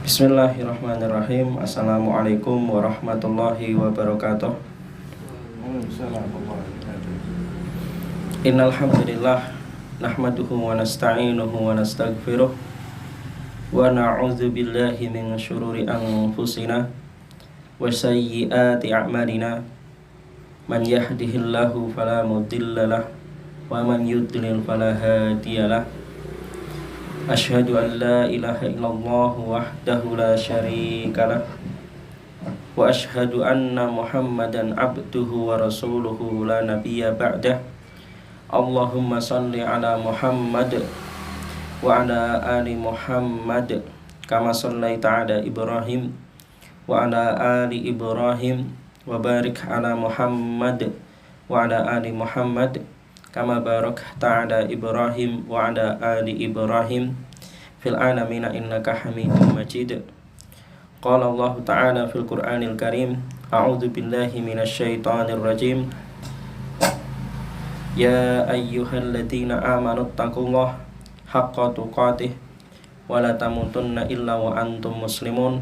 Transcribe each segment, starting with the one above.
Bismillahirrahmanirrahim. Assalamualaikum warahmatullahi wabarakatuh. Innal hamdalillah nahmaduhu wa nasta'inuhu wa nastaghfiruh wa na'udzu billahi min syururi anfusina wa sayyiati a'malina. Man yahdihillahu fala mudhillalah wa man yudlil fala hadiyalah. Asyhadu an la ilaha illallah wahdahu la syarikalah wa asyhadu anna Muhammadan abduhu wa rasuluhu la nabiyya ba'dah. Allahumma salli ala Muhammad wa ala ali Muhammad kama sallaita ala Ibrahim wa ala ali Ibrahim wa barik ala Muhammad wa ala ali Muhammad kama barakta ala Ibrahim wa ala ali Ibrahim fil alamin innaka Hamidum Majid. Qala Allah Ta'ala fil Qur'anil Karim, a'udzu billahi minasy syaithanir rajim. Ya ayyuhalladzina amanu taqullaha haqqa tuqatih wa la tamutunna illa wa antum muslimun.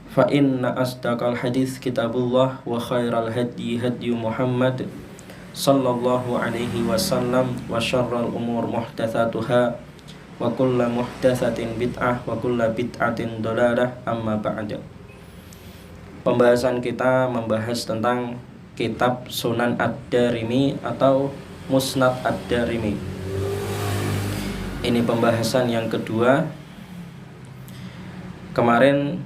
Fa inna asdaqal hadits kitabullah wa khairal hadyi hadyu Muhammad sallallahu alaihi wasallam wa syarrul umur muhdatsatuha wa kullu muhdatsatin bid'ah wa kullu bid'atin dhalalah, amma ba'd. Pembahasan kita membahas tentang kitab Sunan Ad-Darimi atau Musnad Ad-Darimi. Ini pembahasan yang kedua. Kemarin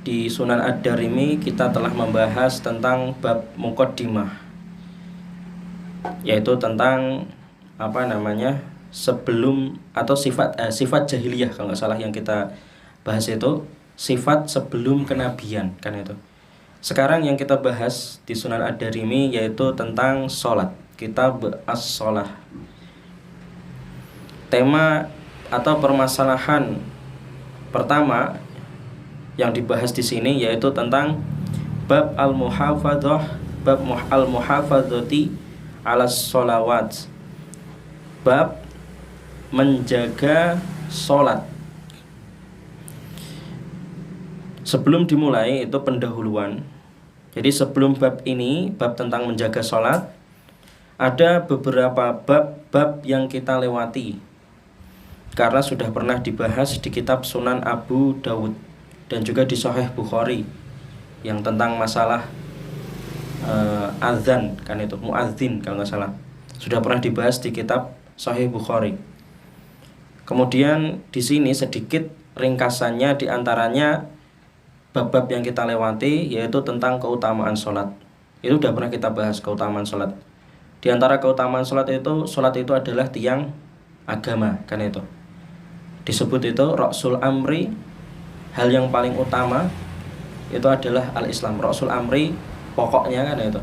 di Sunan Ad-Darimi kita telah membahas tentang bab muqaddimah, yaitu tentang sebelum atau sifat jahiliyah, kalau nggak salah yang kita bahas itu sifat sebelum kenabian kan itu. Sekarang yang kita bahas di Sunan Ad-Darimi yaitu tentang sholat, kitab as-sholah. Tema atau permasalahan pertama yang dibahas di sini yaitu tentang bab al-muhafadzah, bab al-muhafadzati ala sholawat, bab menjaga sholat. Sebelum dimulai itu pendahuluan. Jadi sebelum bab ini, bab tentang menjaga sholat, ada beberapa bab yang kita lewati karena sudah pernah dibahas di kitab Sunan Abu Dawud dan juga di Sahih Bukhari yang tentang masalah azan kan itu, muadzin kalau nggak salah, sudah pernah dibahas di kitab Sahih Bukhari. Kemudian di sini sedikit ringkasannya, diantaranya bab-bab yang kita lewati yaitu tentang keutamaan sholat. Itu sudah pernah kita bahas keutamaan sholat. Di antara keutamaan sholat itu adalah tiang agama kan itu. Disebut itu Rasul Amri, hal yang paling utama itu adalah al-Islam. Rasul Amri, pokoknya kan itu,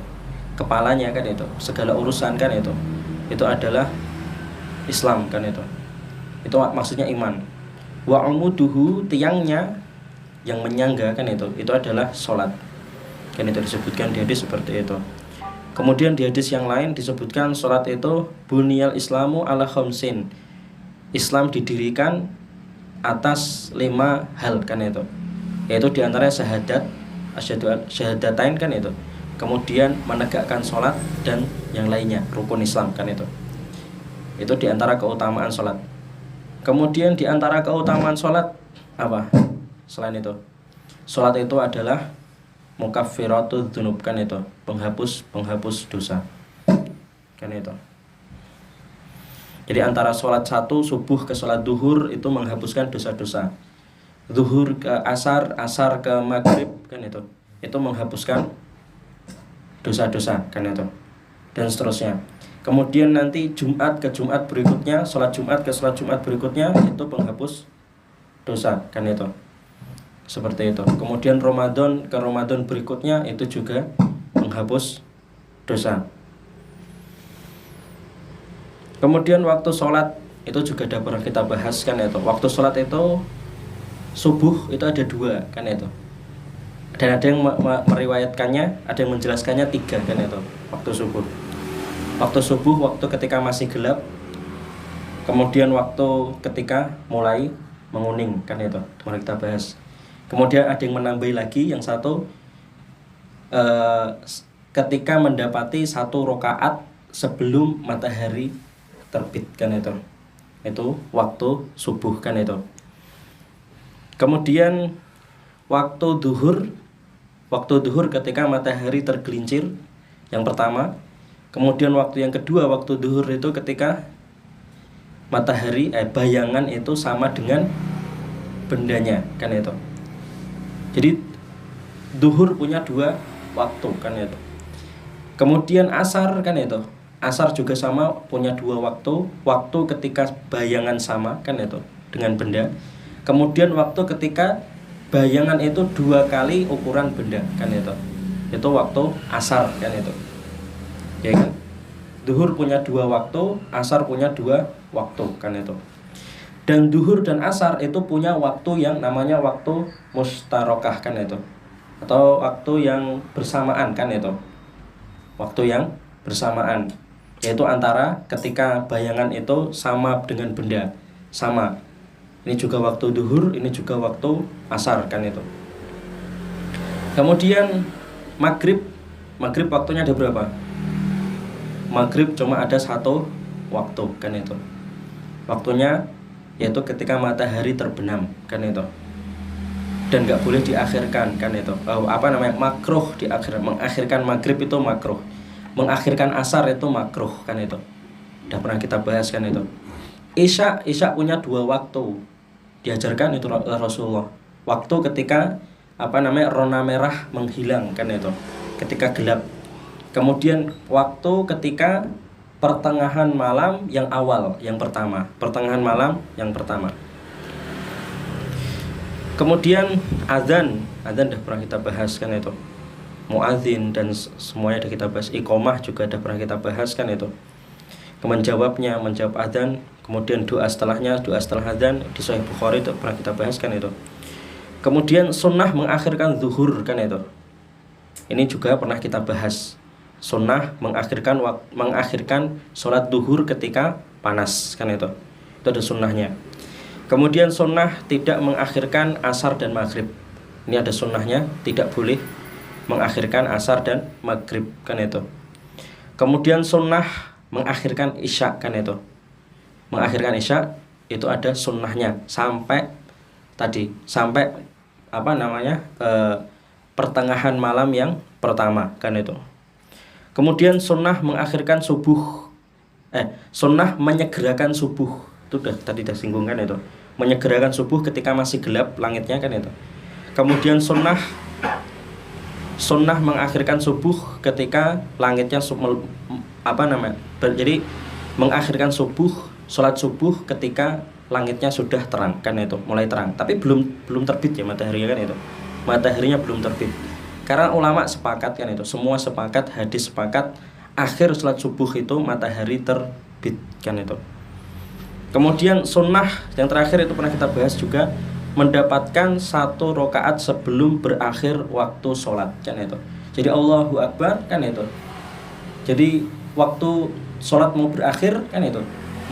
kepalanya kan itu, segala urusan kan itu adalah Islam kan itu maksudnya iman. Wa umuduhu, tiangnya yang menyangga kan itu adalah sholat kan itu, disebutkan di hadis seperti itu. Kemudian di hadis yang lain disebutkan sholat itu buniyal islamu ala khamsin, Islam didirikan atas 5 hal kan itu, yaitu diantaranya syahadatain kan itu, kemudian menegakkan sholat dan yang lainnya, rukun Islam kan itu diantara keutamaan sholat. Kemudian diantara keutamaan sholat apa selain itu? Sholat itu adalah mukaffiratul dzunub kan itu, penghapus dosa kan itu. Jadi antara sholat satu subuh ke sholat duhur itu menghapuskan dosa-dosa. Zuhur ke asar, asar ke maghrib kan itu menghapuskan dosa-dosa kan itu, dan seterusnya. Kemudian nanti Jumat ke Jumat berikutnya, sholat Jumat ke sholat Jumat berikutnya itu penghapus dosa kan itu, seperti itu. Kemudian Ramadan ke Ramadan berikutnya itu juga menghapus dosa. Kemudian waktu sholat itu juga ada pernah kita bahas kan itu. Waktu sholat itu subuh itu ada 2 kan itu, dan ada yang meriwayatkannya, ada yang menjelaskannya 3 kan itu. Waktu subuh waktu ketika masih gelap, kemudian waktu ketika mulai menguning kan itu kemarin kita bahas. Kemudian ada yang menambahi lagi yang satu ketika mendapati 1 rakaat sebelum matahari terbit kan itu waktu subuh kan itu. Kemudian waktu duhur ketika matahari tergelincir yang pertama. Kemudian waktu yang kedua, waktu duhur itu ketika matahari bayangan itu sama dengan bendanya kan itu. Jadi duhur punya 2 waktu kan itu. Kemudian asar kan itu. Asar juga sama punya 2 waktu. Waktu ketika bayangan sama kan itu dengan benda. Kemudian waktu ketika bayangan itu 2 kali ukuran benda kan itu. Itu waktu asar kan itu. Ya kan? Duhur punya 2 waktu, asar punya 2 waktu kan itu. Dan duhur dan asar itu punya waktu yang namanya waktu mustarokah kan itu. Atau waktu yang bersamaan kan itu. Waktu yang bersamaan, yaitu antara ketika bayangan itu sama dengan benda, sama. Ini juga waktu duhur, ini juga waktu asar kan itu. Kemudian maghrib waktunya ada berapa? Maghrib cuma ada 1 waktu kan itu. Waktunya yaitu ketika matahari terbenam kan itu. Dan nggak boleh diakhirkan kan itu. Makruh mengakhirkan maghrib itu makruh. Mengakhirkan asar itu makruh kan itu. Udah pernah kita bahas kan itu. Isya punya 2 waktu. Diajarkan itu Rasulullah. Waktu ketika rona merah menghilang kan itu. Ketika gelap. Kemudian waktu ketika pertengahan malam yang awal, yang pertama. Pertengahan malam yang pertama. Kemudian azan udah pernah kita bahas kan itu. Muadzin dan semuanya udah kita bahas. Iqomah juga udah pernah kita bahas kan itu. Menjawab azan, kemudian doa setelah azan di Sahih Bukhari itu pernah kita bahas kan itu. Kemudian sunnah mengakhirkan zuhur kan itu. Ini juga pernah kita bahas. Sunnah mengakhirkan sholat duhur ketika panas kan itu ada sunnahnya. Kemudian sunnah tidak mengakhirkan asar dan maghrib. Ini ada sunnahnya, tidak boleh mengakhirkan asar dan maghrib kan itu. Kemudian sunnah mengakhirkan isya kan itu. Mengakhirkan isya itu ada sunnahnya sampai pertengahan malam yang pertama kan itu. Kemudian sunnah mengakhirkan sunnah menyegerakan subuh. Itu tadi singgung kan itu. Menyegerakan subuh ketika masih gelap langitnya kan itu. Kemudian sunnah mengakhirkan subuh ketika langitnya jadi mengakhirkan sholat subuh ketika langitnya sudah terang kan itu, mulai terang. Tapi belum terbit ya mataharinya kan itu. Mataharinya belum terbit. Karena ulama sepakat kan itu, semua sepakat, hadis sepakat, akhir sholat subuh itu matahari terbit kan itu. Kemudian sunnah yang terakhir itu pernah kita bahas juga, mendapatkan 1 rakaat sebelum berakhir waktu sholat kan itu. Jadi Allahu Akbar kan itu. Jadi waktu sholat mau berakhir kan itu,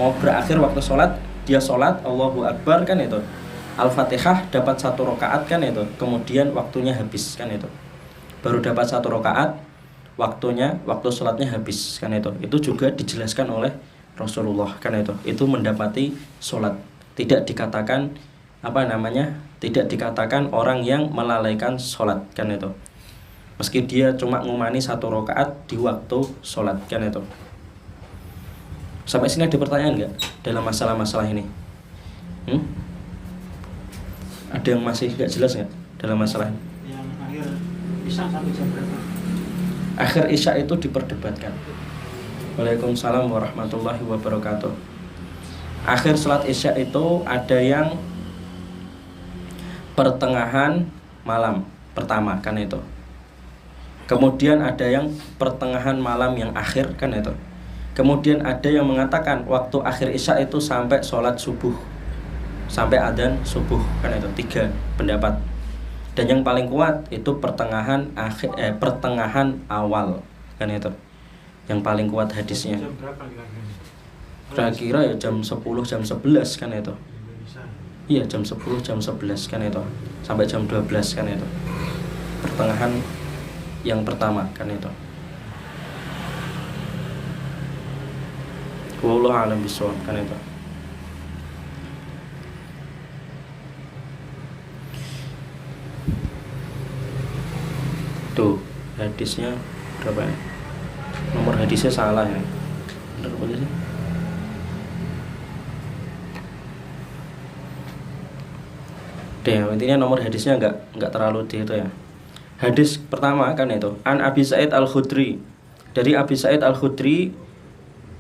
mau berakhir waktu sholat, dia sholat Allahu Akbar kan itu. Al-Fatihah dapat 1 rakaat kan itu, kemudian waktunya habis kan itu. Baru dapat 1 rakaat, waktu sholatnya habis kan itu. Itu juga dijelaskan oleh Rasulullah kan itu. Itu mendapati sholat. Tidak dikatakan tidak dikatakan orang yang melalaikan sholat kan itu. Meski dia cuma ngumani 1 rakaat di waktu sholat kan itu. Sampai sini ada pertanyaan nggak dalam masalah-masalah ini? Ada yang masih nggak jelas nggak dalam masalah ini? Yang akhir isya sampai jam berapa? Akhir isya itu diperdebatkan. Waalaikumsalam warahmatullahi wabarakatuh. Akhir sholat isya itu ada yang pertengahan malam pertama kan itu. Kemudian ada yang pertengahan malam yang akhir kan itu. Kemudian ada yang mengatakan waktu akhir isya itu sampai sholat subuh, sampai adzan subuh kan itu. 3 pendapat. Dan yang paling kuat itu pertengahan awal kan itu. Yang paling kuat hadisnya. Jam berapa kira-kira? Kira-kira ya jam 10, jam 11 kan itu. Iya, jam 10, jam 11 kan itu. Sampai jam 12 kan itu. Pertengahan yang pertama kan itu. Wallahu a'lam bishawab kan itu. Tuh, hadisnya berapa ya? Nomor hadisnya salah ya. Benar apa sih? Deh, intinya nomor hadisnya nggak terlalu di itu ya. Hadis pertama kan itu An Abi Sa'id Al-Khudri, dari Abi Sa'id Al-Khudri,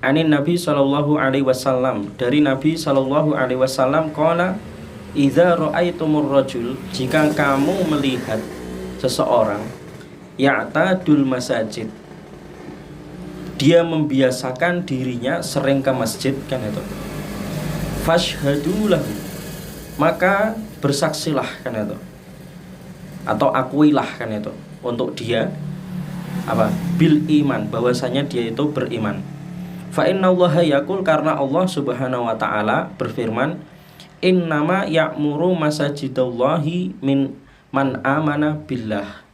anin Nabi sallallahu alaihi wasallam, dari Nabi sallallahu alaihi wasallam, qala idza ra'aitumur rajul, jika kamu melihat seseorang ya'tadul masajid, dia membiasakan dirinya sering ke masjid kan itu, fashhadu lahu, maka bersaksilah kan itu, atau akuilah kan itu untuk dia apa, bil iman, bahwasanya dia itu beriman. Fa innallaha yaqul, karena Allah Subhanahu wa taala berfirman, innama ya'muru masajidallahi min man amana billah,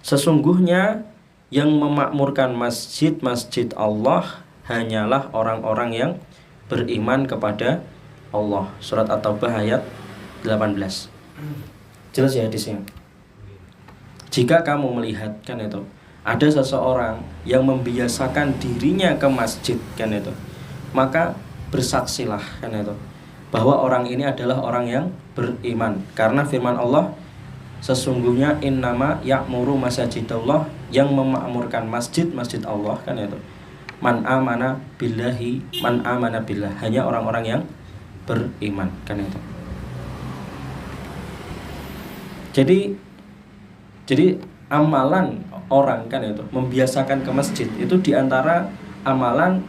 sesungguhnya yang memakmurkan masjid-masjid Allah hanyalah orang-orang yang beriman kepada Allah. Surat At-Taubah ayat 18. Jelas ya hadisnya. Jika kamu melihat kan itu ada seseorang yang membiasakan dirinya ke masjid kan itu, maka bersaksilah kan itu bahwa orang ini adalah orang yang beriman, karena firman Allah, sesungguhnya innama ya'muru masajidallah, yang memakmurkan masjid-masjid Allah kan itu, man amana billahi, man amana billah, hanya orang-orang yang beriman kan itu. Jadi amalan orang kan itu membiasakan ke masjid itu diantara amalan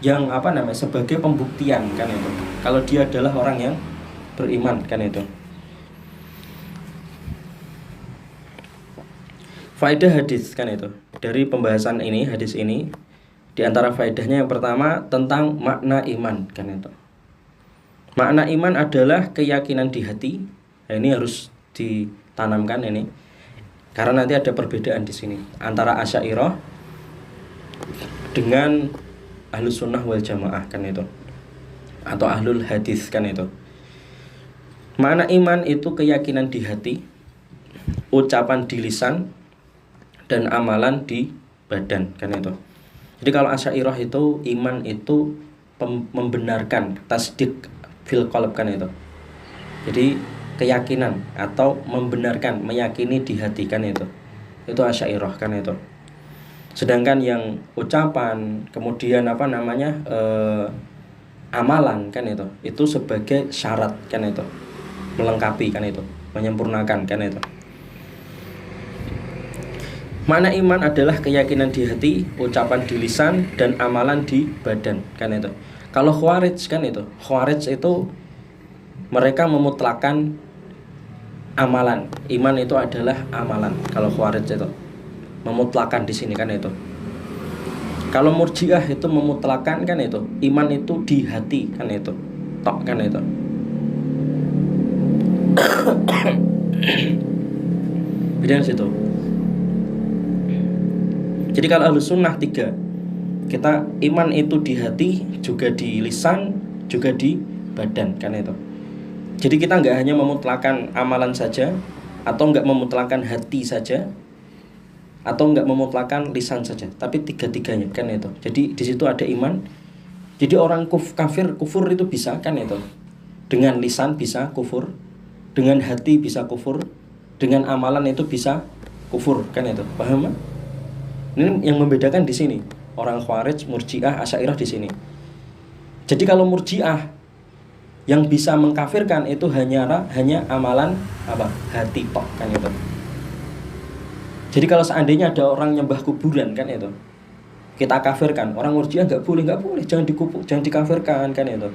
yang apa namanya sebagai pembuktian kan itu, kalau dia adalah orang yang beriman kan itu. Faedah hadis kan itu, dari pembahasan ini, hadis ini, diantara faedahnya yang pertama tentang makna iman kan itu. Makna iman adalah keyakinan di hati. Nah, ini harus ditanamkan ini, karena nanti ada perbedaan di sini antara Asy'ariyah dengan Ahlus Sunnah wal Jamaah kan itu, atau Ahlul Hadis kan itu. Makna iman itu keyakinan di hati, ucapan di lisan, dan amalan di badan kan itu. Jadi kalau Asy'ariyah itu iman itu membenarkan, tasdik fil qalb kan itu. Jadi keyakinan atau membenarkan, meyakini di hati kan itu. Itu Asy'ariyah kan itu. Sedangkan yang ucapan, kemudian apa namanya amalan kan itu sebagai syarat kan itu, melengkapi kan itu, menyempurnakan kan itu. Makna iman adalah keyakinan di hati, ucapan di lisan, dan amalan di badan kan itu. Kalau Khawarij kan itu, Khawarij itu mereka memutlakan amalan. Iman itu adalah amalan. Kalau Khawarij itu memutlakan di sini kan itu. Kalau Murji'ah itu memutlakan kan itu, iman itu di hati kan itu, tok kan itu. Beda di situ. Jadi kalau Ahlus Sunnah 3, kita iman itu di hati, juga di lisan, juga di badan kan itu. Jadi kita nggak hanya memutlakan amalan saja, atau nggak memutlakan hati saja, atau nggak memutlakan lisan saja, tapi tiga-tiganya kan itu. Jadi di situ ada iman. Jadi orang kufur itu bisa kan itu, dengan lisan bisa kufur, dengan hati bisa kufur, dengan amalan itu bisa kufur kan itu. Paham? Ini yang membedakan di sini orang Khawarij, Murji'ah, Asy'ariyah di sini. Jadi kalau Murji'ah yang bisa mengkafirkan itu hanya amalan apa? Hati tok kan itu. Jadi kalau seandainya ada orang nyembah kuburan kan itu, kita kafirkan. Orang Murji'ah nggak boleh, jangan dikafirkan kan itu.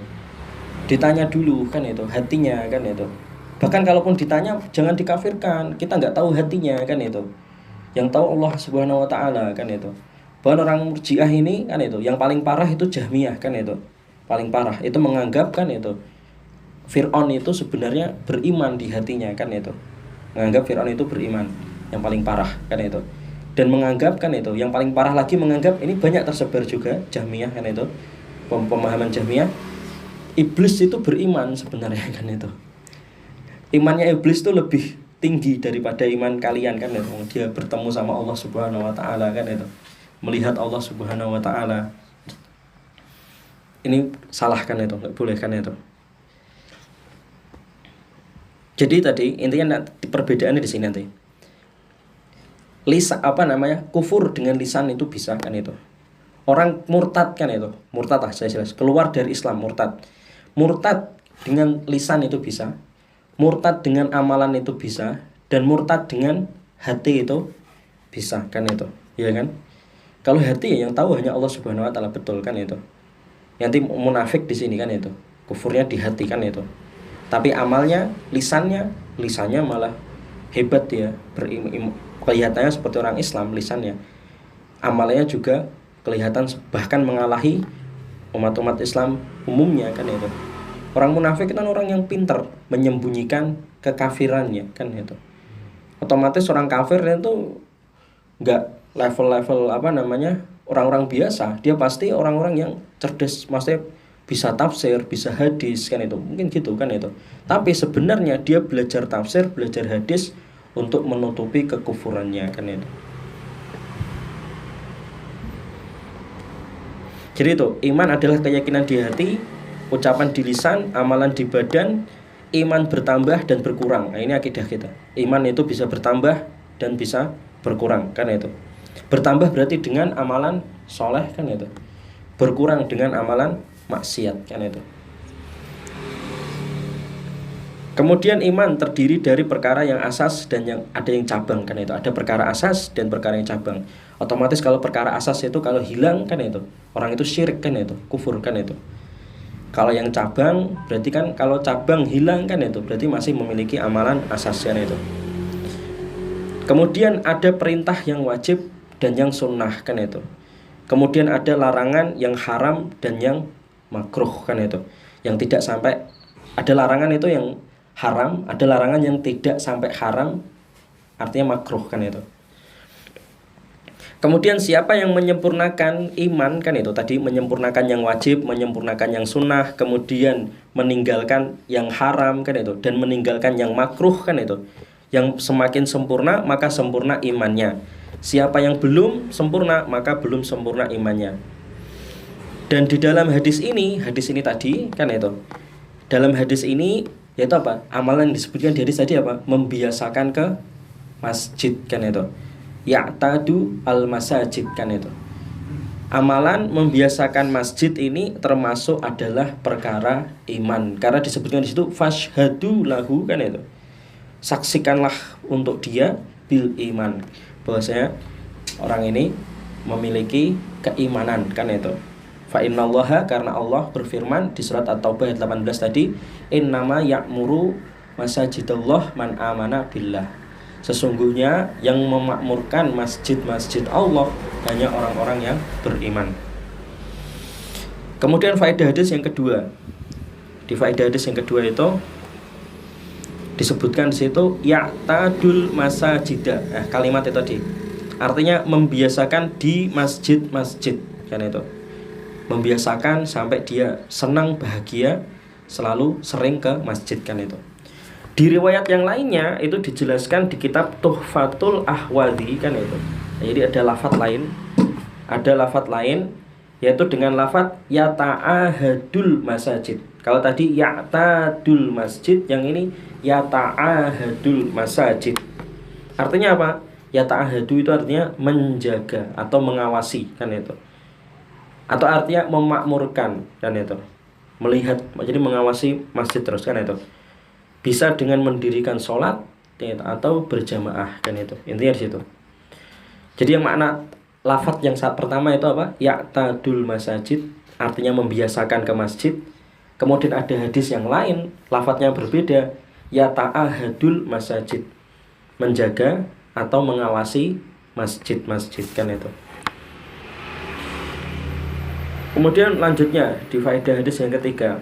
Ditanya dulu kan itu hatinya kan itu. Bahkan kalaupun ditanya jangan dikafirkan, kita nggak tahu hatinya kan itu. Yang tahu Allah Subhanahu wa taala kan itu. Bahkan orang Murji'ah ini kan itu, yang paling parah itu Jahmiyah kan itu. Paling parah itu menganggap kan itu Fir'aun itu sebenarnya beriman di hatinya kan itu. Menganggap Fir'aun itu beriman, yang paling parah kan itu. Dan menganggap kan itu, yang paling parah lagi menganggap ini banyak tersebar juga Jahmiyah kan itu. Pemahaman Jahmiyah, iblis itu beriman sebenarnya kan itu. Imannya iblis itu lebih tinggi daripada iman kalian kan itu. Dia bertemu sama Allah Subhanahu wa taala kan itu. Melihat Allah Subhanahu wa taala. Ini salah kan itu, enggak boleh kan itu. Jadi tadi intinya perbedaannya di sini nanti. Lisan kufur dengan lisan itu bisa kan itu. Orang murtad kan itu, murtad saya jelas, keluar dari Islam murtad. Murtad dengan lisan itu bisa, murtad dengan amalan itu bisa, dan murtad dengan hati itu bisa kan itu, ya kan? Kalau hati yang tahu hanya Allah Subhanahu wa taala, betul kan itu. Nanti munafik di sini kan itu, kufurnya di hati kan itu. Tapi amalnya, lisannya malah hebat dia, kelihatannya seperti orang Islam lisannya. Amalnya juga kelihatan bahkan mengalahi umat-umat Islam umumnya kan itu. Orang munafik kan orang yang pintar menyembunyikan kekafirannya kan itu. Otomatis orang kafir itu enggak level-level orang-orang biasa. Dia pasti orang-orang yang cerdas, maksudnya bisa tafsir, bisa hadis kan itu. Mungkin gitu kan itu. Tapi sebenarnya dia belajar tafsir, belajar hadis untuk menutupi kekufurannya kan itu. Jadi itu, iman adalah keyakinan di hati, ucapan di lisan, amalan di badan, iman bertambah dan berkurang. Nah, ini akidah kita. Iman itu bisa bertambah dan bisa berkurang kan itu. Bertambah berarti dengan amalan soleh kan itu. Berkurang dengan amalan maksiat kan itu. Kemudian iman terdiri dari perkara yang asas dan yang ada yang cabang kan itu. Ada perkara asas dan perkara yang cabang. Otomatis kalau perkara asas itu kalau hilang kan itu, orang itu syirik kan itu, kufur kan itu. Kalau yang cabang berarti kan kalau cabang hilang kan itu berarti masih memiliki amalan asas kan itu. Kemudian ada perintah yang wajib dan yang sunnah kan itu. Kemudian ada larangan yang haram dan yang makruh kan itu. Yang tidak sampai, ada larangan itu yang haram, ada larangan yang tidak sampai haram, artinya makruh kan itu. Kemudian siapa yang menyempurnakan iman kan itu tadi, menyempurnakan yang wajib, menyempurnakan yang sunnah, kemudian meninggalkan yang haram kan itu, dan meninggalkan yang makruh kan itu. Yang semakin sempurna maka sempurna imannya. Siapa yang belum sempurna maka belum sempurna imannya. Dan di dalam hadis ini tadi kan itu, dalam hadis ini yaitu apa? Amalan yang disebutkan di hadis tadi apa? Membiasakan ke masjid kan itu. Ya'tadu al-masajid kan itu. Amalan membiasakan masjid ini termasuk adalah perkara iman. Karena disebutkan di situ fashhadu lahu kan itu. Saksikanlah untuk dia bil iman, bahwasanya orang ini memiliki keimanan kan itu. Fa innallaha, karena Allah berfirman di surat At-Taubah ayat 18 tadi, innama ya'muru masajidallah man amana billah. Sesungguhnya yang memakmurkan masjid-masjid Allah hanya orang-orang yang beriman. Kemudian faedah hadis yang kedua. Di faedah hadis yang kedua itu disebutkan di situ ya'tadul masajida. Kalimat itu tadi artinya membiasakan di masjid-masjid kan itu. Membiasakan sampai dia senang, bahagia, selalu sering ke masjid kan itu. Di riwayat yang lainnya itu dijelaskan di kitab Tuhfatul Ahwadhi kan itu. Jadi ada lafaz lain yaitu dengan lafaz yata'ahadul masajid. Kalau tadi ya'tadul masjid, yang ini yata'ahadul masajid. Artinya apa? Yata'ahadu itu artinya menjaga atau mengawasi kan itu. Atau artinya memakmurkan kan itu. Melihat, jadi mengawasi masjid terus kan itu. Bisa dengan mendirikan sholat atau berjamaah kan itu. Intinya di situ. Jadi yang makna lafaz yang saat pertama itu apa? Ya'tadul masajid, artinya membiasakan ke masjid. Kemudian ada hadis yang lain, lafaznya berbeda, yata'ahadul masajid, menjaga atau mengawasi masjid-masjid kan itu. Kemudian lanjutnya di faedah hadis yang ketiga,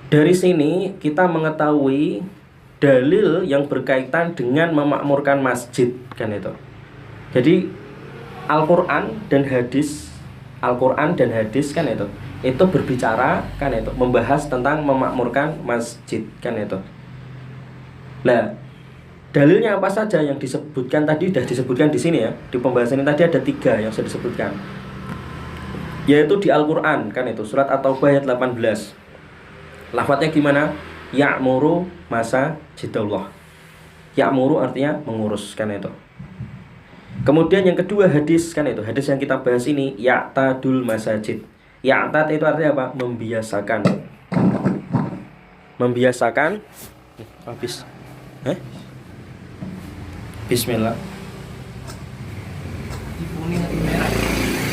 Dari sini kita mengetahui dalil yang berkaitan dengan memakmurkan masjid kan itu. Jadi Al-Qur'an dan hadis, Al-Qur'an dan hadis kan itu berbicara kan itu, membahas tentang memakmurkan masjid kan itu. Nah, dalilnya apa saja yang disebutkan tadi sudah disebutkan di sini ya. Di pembahasan ini tadi ada 3 yang sudah disebutkan. Yaitu di Al-Qur'an kan itu, surat At-Taubah ayat 18. Lafadznya gimana? Ya'muru masajidallah. Ya'muru artinya mengurus kan itu. Kemudian yang kedua hadis kan itu, hadis yang kita bahas ini ya'tadul masajid. Ya'tad itu artinya apa? Membiasakan. Membiasakan. Habis. Bismillah.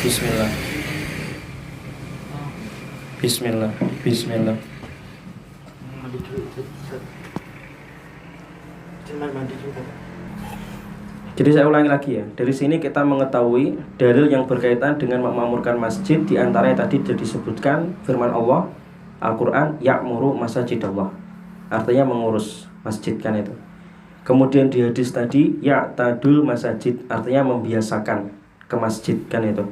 Bismillah. Bismillah. Bismillah. Jadi saya ulangi lagi ya. Dari sini kita mengetahui dalil yang berkaitan dengan memakmurkan masjid. Di antaranya tadi sudah disebutkan firman Allah Al-Qur'an, ya'muru masajidallah. Artinya mengurus masjid kan itu. Kemudian di hadis tadi ya'tadul masajid, artinya membiasakan ke masjid kan itu.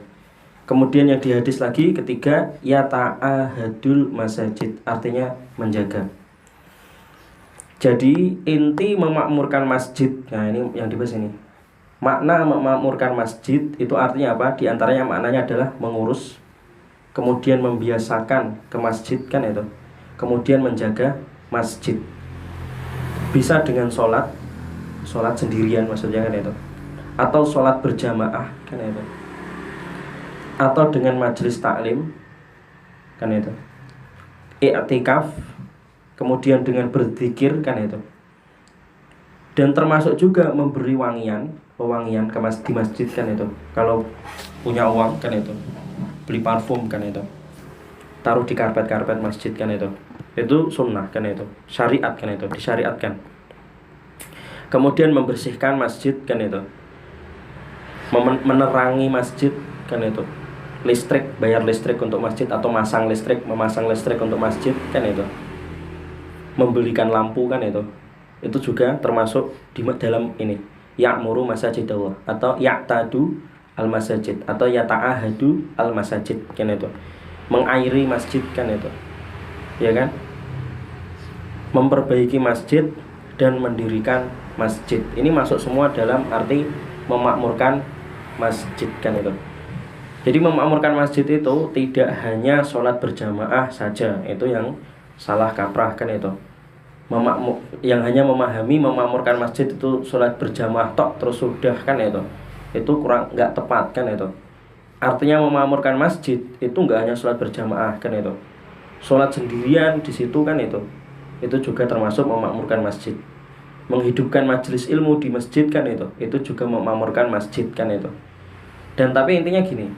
Kemudian yang di hadis lagi ketiga yata'ahadul masajid, artinya menjaga. Jadi inti memakmurkan masjid, nah ini yang dibahas ini. Makna memakmurkan masjid itu artinya apa? Di antaranya maknanya adalah mengurus, kemudian membiasakan ke masjid kan itu. Kemudian menjaga masjid. Bisa dengan sholat sendirian maksudnya kan itu. Atau sholat berjamaah kan itu. Atau dengan majelis taklim kan itu. I'tikaf, kemudian dengan berzikir kan itu. Dan termasuk juga memberi pewangian di masjid kan itu. Kalau punya uang kan itu, beli parfum kan itu, taruh di karpet masjid kan itu sunnah kan itu, syariat kan itu, disyariatkan. Kemudian membersihkan masjid kan itu, menerangi masjid kan itu, listrik, bayar listrik untuk masjid atau memasang listrik untuk masjid kan itu, membelikan lampu kan itu juga termasuk di dalam ini ya'muru masajidallah atau ya'tadu al-masajid atau yata'ahadu al-masajid kan itu, mengairi masjid kan itu, ya kan, memperbaiki masjid dan mendirikan masjid. Ini masuk semua dalam arti memakmurkan masjid kan itu. Jadi memakmurkan masjid itu tidak hanya sholat berjamaah saja, itu yang salah kaprah kan itu. Yang hanya memahami memakmurkan masjid itu sholat berjamaah tok terus sudah kan itu kurang, nggak tepat kan itu. Artinya memakmurkan masjid itu nggak hanya sholat berjamaah kan itu, sholat sendirian di situ kan itu juga termasuk memakmurkan masjid. Menghidupkan majelis ilmu di masjid kan itu juga memakmurkan masjid kan itu. Dan tapi intinya gini,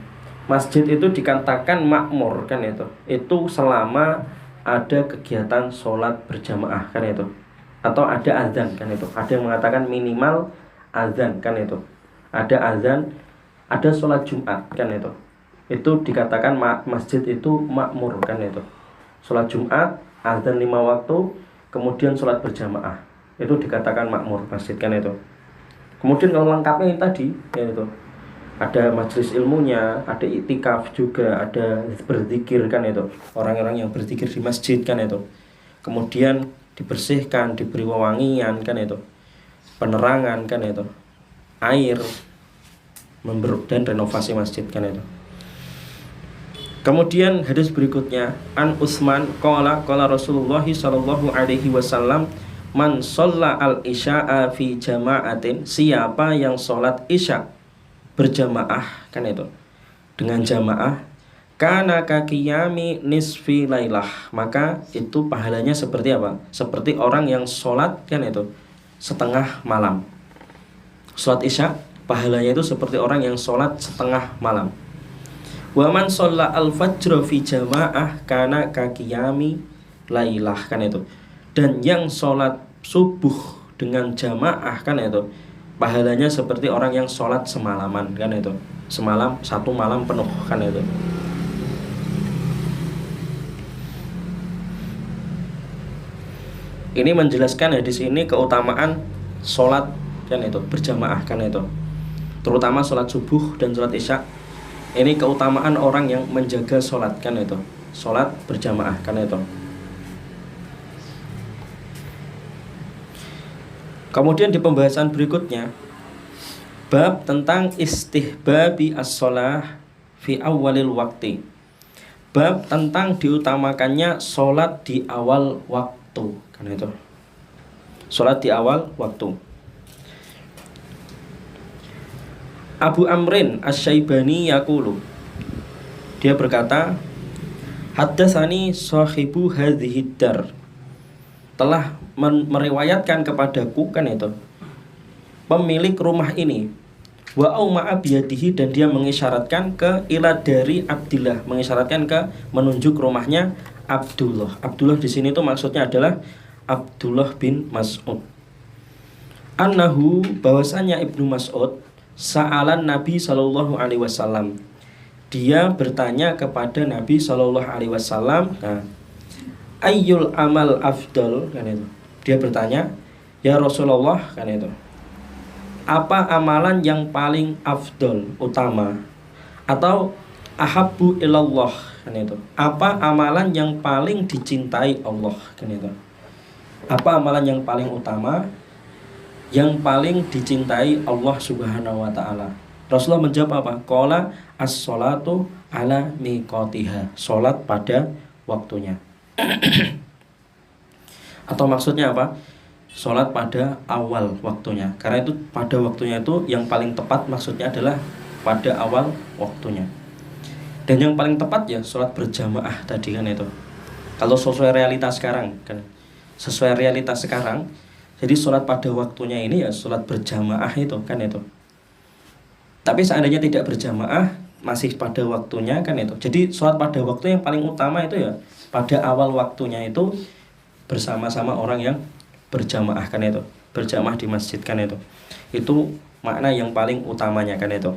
masjid itu dikatakan makmur kan itu selama ada kegiatan sholat berjamaah kan itu, atau ada azan kan itu. Ada yang mengatakan minimal azan kan itu, ada azan, ada sholat Jumat kan itu dikatakan masjid itu makmur kan itu. Sholat Jumat, azan 5 waktu, kemudian sholat berjamaah, itu dikatakan makmur masjid kan itu. Kemudian kalau lengkapnya yang tadi ya itu, ada majelis ilmunya, ada i'tikaf juga, ada berzikir kan itu, orang-orang yang berzikir di masjid kan itu. Kemudian dibersihkan, diberi wewangian kan itu, penerangan kan itu, air, dan renovasi masjid kan itu. Kemudian hadis berikutnya, an Utsman qala Rasulullah sallallahu alaihi wasallam, man shalla al-isya'a fi jama'atin, siapa yang sholat isya berjamaah kan itu, dengan jamaah, kana kakiyami nisfi lailah, maka itu pahalanya seperti apa? Seperti orang yang sholat kan itu setengah malam. Sholat isya pahalanya itu seperti orang yang sholat setengah malam. Wa man shalla al-fajr fi jamaah kana kakiyami lailah kan itu. Dan yang sholat subuh dengan jamaah kan itu pahalanya seperti orang yang sholat semalaman kan itu, semalam, 1 malam penuh kan itu. Ini menjelaskan hadis ini keutamaan sholat kan itu berjamaah kan itu, terutama sholat subuh dan sholat isya. Ini keutamaan orang yang menjaga sholat kan itu, sholat berjamaah kan itu. Kemudian di pembahasan berikutnya, bab tentang istihbabi as-sholah fi awalil waktu. Bab tentang diutamakannya sholat di awal waktu kan itu, sholat di awal waktu. Abu Amrin Asy-Syaibani yaqulu, dia berkata, haddatsani sahibu hadhihi dar, telah meriwayatkan kepadaku kan itu pemilik rumah ini, wa auma'a biyadihi, dan dia mengisyaratkan ke ila dari Abdillah, mengisyaratkan ke menunjuk rumahnya Abdullah. Abdullah di sini itu maksudnya adalah Abdullah bin Mas'ud. Annahu, bahwasanya Ibnu Mas'ud sa'alan Nabi sallallahu alaihi wasallam, dia bertanya kepada Nabi sallallahu alaihi wasallam, nah, ayyul amal afdal kan itu. Dia bertanya, ya Rasulullah kan itu, apa amalan yang paling afdal, utama, atau ahabbu ilallah kan itu, apa amalan yang paling dicintai Allah kan itu, apa amalan yang paling utama, yang paling dicintai Allah Subhanahu wa taala. Rasulullah menjawab apa? Qala as-sholatu ala miqatiha, salat pada waktunya. Atau maksudnya apa? Sholat pada awal waktunya. Karena itu pada waktunya itu yang paling tepat, maksudnya adalah pada awal waktunya. Dan yang paling tepat ya sholat berjamaah tadi kan itu. Kalau sesuai realitas sekarang kan, sesuai realitas sekarang, jadi sholat pada waktunya ini ya sholat berjamaah itu kan itu. Tapi seandainya tidak berjamaah, masih pada waktunya kan itu. Jadi sholat pada waktu yang paling utama itu ya pada awal waktunya itu bersama-sama orang yang berjamaah kan itu, berjamaah di masjid kan itu. Itu makna yang paling utamanya kan itu.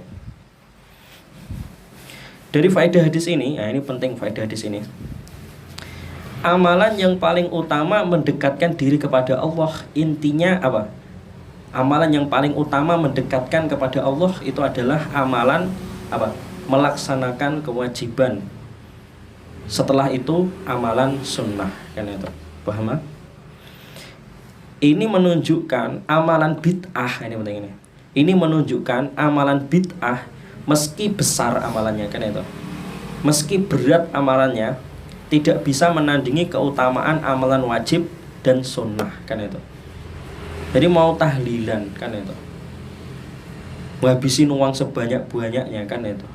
Dari faedah hadis ini, nah ini penting faedah hadis ini. Amalan yang paling utama mendekatkan diri kepada Allah, intinya apa? Amalan yang paling utama mendekatkan kepada Allah itu adalah amalan apa? Melaksanakan kewajiban. Setelah itu amalan sunnah kan itu. Paham? Ini menunjukkan amalan bid'ah, ini penting ini. Ini menunjukkan amalan bid'ah meski besar amalannya kan itu, meski berat amalannya, tidak bisa menandingi keutamaan amalan wajib dan sunnah kan itu. Jadi mau tahlilan kan itu, ngabisin uang sebanyak-banyaknya kan itu,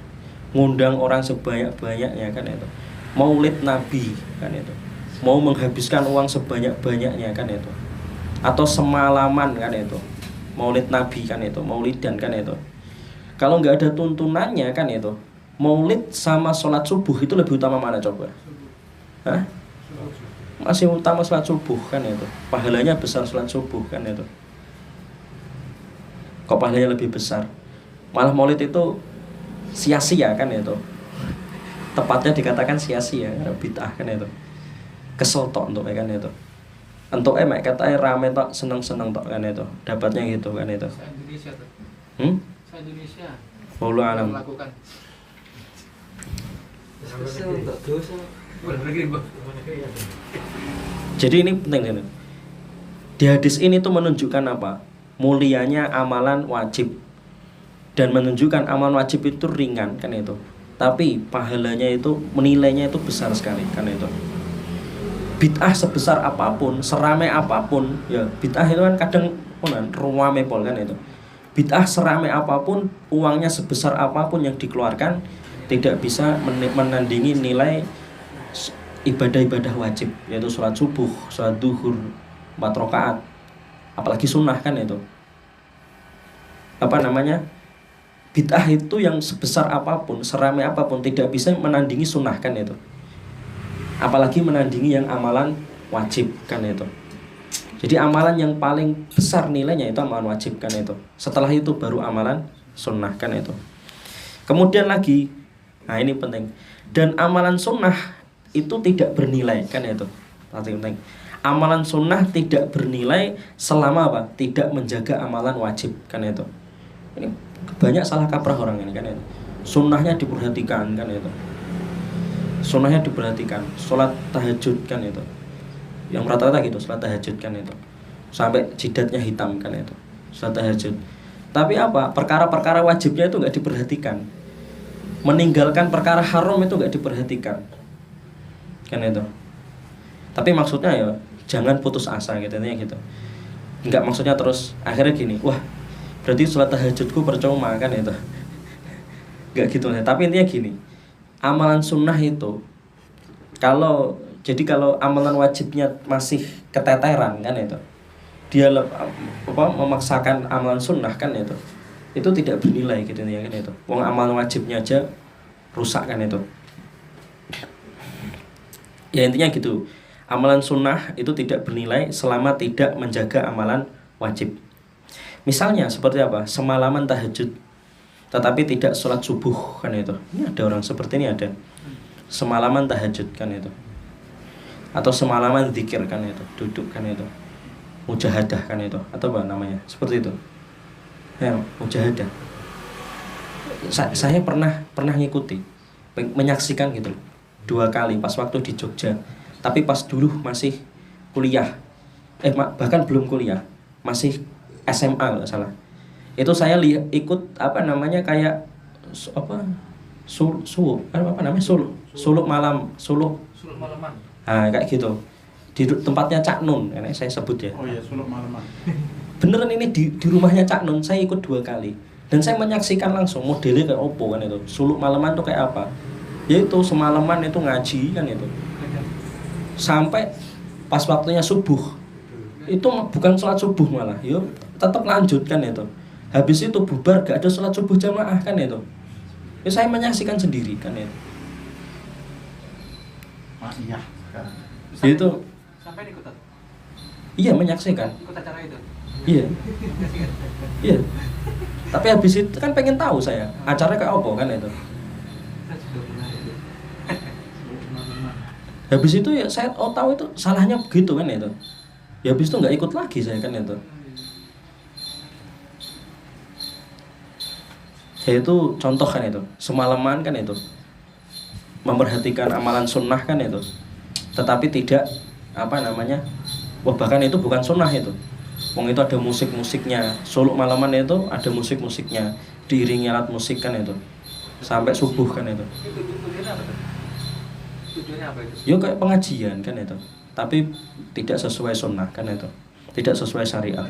ngundang orang sebanyak-banyaknya kan itu, maulid Nabi kan itu, mau menghabiskan uang sebanyak-banyaknya kan itu, atau semalaman kan itu, maulid Nabi kan itu, maulidan kan itu. Kalau nggak ada tuntunannya kan itu, maulid sama sholat subuh itu lebih utama mana coba? Hah? Masih utama sholat subuh kan itu, pahalanya besar sholat subuh kan itu. Kok pahalanya lebih besar? Malah maulid itu sia-sia kan itu, tepatnya dikatakan sia-sia, bid'ah kan itu, kesel tok untuk kan itu, untuk emak katanya rame tok, seneng-seneng tok kan itu, dapatnya gitu kan itu. Indonesia. Wallahu alam. Melakukan. Jadi ini penting ini. Di hadis ini tuh menunjukkan apa? Mulianya amalan wajib, dan menunjukkan amalan wajib itu ringan kan itu, tapi pahalanya itu, menilainya itu besar sekali kan itu. Bid'ah sebesar apapun, seramai apapun ya, bid'ah itu kan kadang ruame pol kan itu. Bid'ah seramai apapun, uangnya sebesar apapun yang dikeluarkan, tidak bisa menandingi nilai ibadah-ibadah wajib, yaitu sholat subuh, sholat duhur 4 rakaat, apalagi sunnah kan itu. Apa namanya? Bid'ah itu yang sebesar apapun, seramai apapun, tidak bisa menandingi sunnah kan itu, apalagi menandingi yang amalan wajib kan itu. Jadi amalan yang paling besar nilainya itu amalan wajib kan itu. Setelah itu baru amalan sunnah kan itu. Kemudian lagi, nah ini penting, dan amalan sunnah itu tidak bernilai kan itu. penting. Amalan sunnah tidak bernilai selama apa? Tidak menjaga amalan wajib, kan itu. Ini banyak salah kaprah orang ini, kan itu. Sunnahnya diperhatikan, kan itu. Sunnahnya diperhatikan, sholat tahajud, kan itu. Yang rata-rata gitu, sholat tahajud, kan itu. Sampai jidatnya hitam, kan itu. Sholat tahajud. Tapi apa? Perkara-perkara wajibnya itu nggak diperhatikan. Meninggalkan perkara haram itu nggak diperhatikan, kan itu. Tapi maksudnya ya jangan putus asa gitu, intinya gitu. Nggak maksudnya terus akhirnya gini, wah berarti sholat tahajudku percuma, kan itu. Nggak gitu. Tapi intinya gini, amalan sunnah itu kalau amalan wajibnya masih keteteran, kan itu, dia memaksakan amalan sunnah, kan itu tidak bernilai gitu ya, kan itu. Wong amalan wajibnya aja rusak, kan itu. Ya intinya gitu. Amalan sunnah itu tidak bernilai selama tidak menjaga amalan wajib. Misalnya seperti apa? Semalaman tahajud tetapi tidak sholat subuh, kan itu. Ini ada orang seperti ini, ada. Semalaman tahajud, kan itu. Atau semalaman zikir, kan itu. Duduk, kan itu. Mujahadah, kan itu. Atau apa namanya? Seperti itu. Ya, mujahadah. Saya pernah ngikuti, menyaksikan gitu 2 kali pas waktu di Jogja. Tapi pas dulu masih kuliah, bahkan belum kuliah, masih SMA nggak salah. Itu saya ikut apa namanya kayak suluk malaman. Nah, kayak gitu. Di tempatnya Cak Nun, ini saya sebut ya. Oh iya, suluk malaman. Beneran ini di rumahnya Cak Nun, saya ikut 2 kali. Dan saya menyaksikan langsung modelnya kayak opo, kan itu. Suluk malaman tuh kayak apa? Yaitu semalaman itu ngaji, kan itu. Sampai pas waktunya subuh itu bukan sholat subuh malah, yuk tetap lanjut, kan itu. Habis itu bubar, gak ada sholat subuh jamaah, kan itu. Ya saya menyaksikan sendiri, kan itu. Iya. Itu sampai ikut. iya menyaksikan. Ikut acara itu. Iya. Iya. Tapi habis itu kan pengen tahu saya acaranya kayak apa, kan itu. Habis itu ya saya tahu itu salahnya begitu, kan itu. Ya habis itu nggak ikut lagi saya, kan itu. Ya itu contoh, kan itu. Semalaman, kan itu. Memperhatikan amalan sunnah, kan itu. Tetapi tidak apa namanya. Wah, bahkan itu bukan sunnah itu. Wong itu ada musik-musiknya. Suluk malaman itu ada musik-musiknya, diiringi alat musik, kan itu. Sampai subuh, kan itu. Tujuannya apa itu? Ya kayak pengajian, kan itu. Tapi tidak sesuai sunnah, kan itu. Tidak sesuai syariat.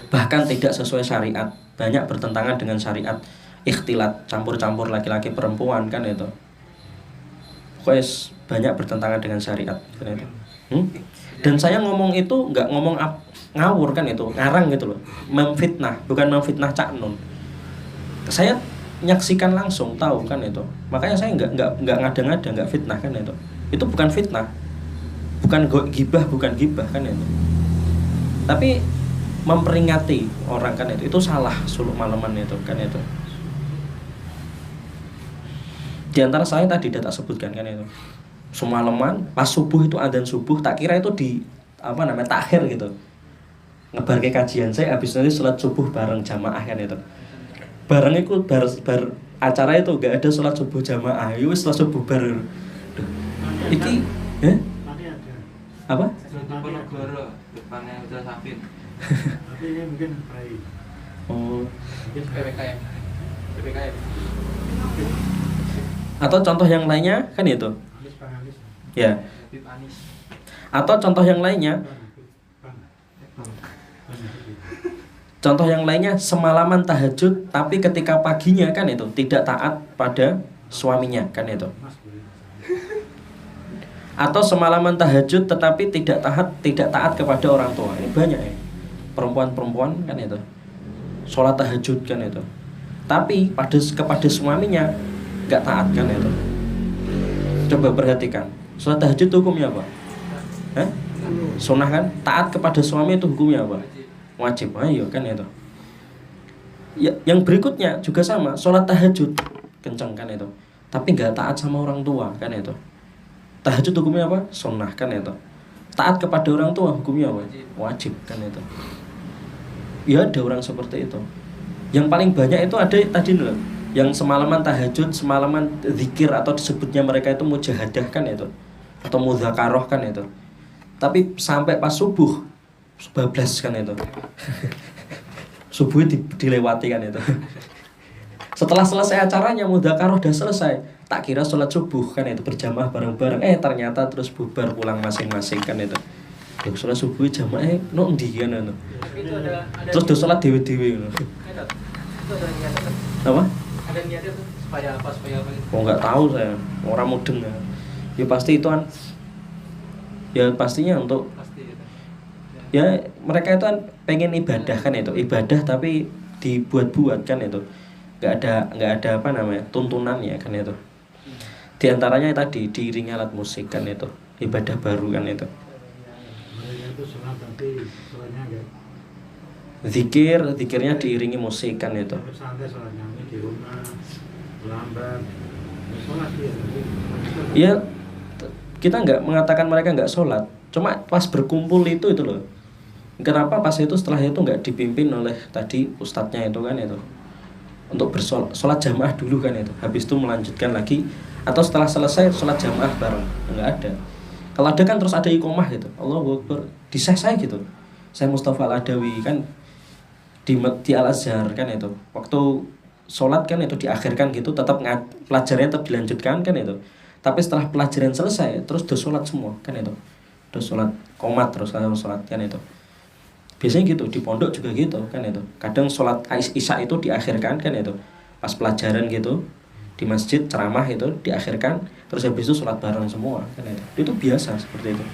Bahkan tidak sesuai syariat. Banyak bertentangan dengan syariat. Ikhtilat, campur-campur laki-laki perempuan, kan itu. Pokoknya banyak bertentangan dengan syariat, kan itu. Dan saya ngomong itu nggak ngomong ngawur, kan itu. Ngarang gitu loh. Memfitnah, bukan memfitnah Cak Nun. Saya nyaksikan langsung, tahu, kan itu. Makanya saya nggak ngada-ngada, nggak fitnah, kan itu. Itu bukan fitnah, bukan gibah, kan itu. Tapi memperingati orang, kan itu salah. Suluk malaman itu, kan itu. Di antara saya tadi tak sebutkan, kan itu. Semalaman pas subuh itu adzan subuh, tak kira itu di apa namanya takhir gitu. Ngebarke kajian saya habis nanti sholat subuh bareng jamaah, kan itu. Bareng itu bar acara itu gak ada sholat subuh jamaah. Itu sholat subuh bar. Iki, Nanti ada. apa? Ponorogo depannya Hotel Safin. Tapi ini mungkin pray. Oh. PPKM. Atau contoh yang lainnya, kan itu. Anis, Bang Anis. Ya. Habib Anis. Atau contoh yang lainnya, contoh yang lainnya semalaman tahajud tapi ketika paginya, kan itu tidak taat pada suaminya, kan itu. Atau semalaman tahajud tetapi tidak taat kepada orang tua. Ini banyak ya. Perempuan-perempuan, kan itu. Sholat tahajud, kan itu. Tapi kepada suaminya nggak taat, kan itu. Coba perhatikan. Sholat tahajud itu hukumnya apa? Sunnah, kan? Taat kepada suami itu hukumnya apa? Wajib. Ayo, kan itu. Ya, yang berikutnya juga sama. Sholat tahajud kenceng, kan itu. Tapi nggak taat sama orang tua, kan itu. Tahajud hukumnya apa? Sunnah kan itu. Taat kepada orang tua hukumnya apa? Wajib kan itu. Ya ada orang seperti itu. Yang paling banyak itu ada tadi loh, yang semalaman tahajud, semalaman zikir atau disebutnya mereka itu mujahadah kan itu, atau mudzakarah kan itu. Tapi sampai pas subuh bablas kan itu. Subuh dilewati kan itu. Setelah selesai acaranya mudzakarah udah selesai, tak kira sholat subuh kan itu berjamaah bareng-bareng, ternyata terus bubar pulang masing-masing kan itu. Loh, sholat subuh jamaah no ndi kan itu. Itu ada Terus do sholat dewe-dewe ngono. itu ada niatnya kan? Apa? Ada niatnya tuh supaya apa gitu. Oh nggak tahu saya, orang mudeng ya. Ya pasti itu kan. Ya pastinya untuk Pasti gitu. ya mereka itu kan pengen ibadah kan itu, ibadah tapi dibuat-buat kan itu. Nggak ada apa namanya tuntunannya kan itu. Di antaranya tadi diiringi alat musik kan itu, ibadah baru kan itu. Mereka itu sholat tapi sholatnya enggak Zikirnya diiringi musik kan itu. santai, sholatnya ini di rumah lambat. Sholat dia. Ya kita nggak mengatakan mereka nggak sholat, cuma pas berkumpul itu loh. Kenapa pas itu setelah itu nggak dipimpin oleh tadi ustadznya itu kan itu, untuk bersolat jamaah dulu kan itu, habis itu melanjutkan lagi, atau setelah selesai sholat jamaah bareng, nggak ada. Kalau ada kan terus ada iqomah gitu, Allahu Akbar, di saya gitu, saya Mustafa Al-Adawi kan di Al-Azhar kan itu, waktu sholat kan itu diakhirkan gitu, tetap pelajarannya tetap dilanjutkan kan itu. Tapi setelah pelajaran selesai terus do sholat semua kan itu, do sholat qomat terus kalau sholat kan itu. Biasanya gitu, di pondok juga gitu kan itu. Kadang sholat isya itu diakhirkan kan itu, pas pelajaran gitu di masjid ceramah itu diakhirkan, terus habis itu sholat bareng semua kan itu biasa seperti itu.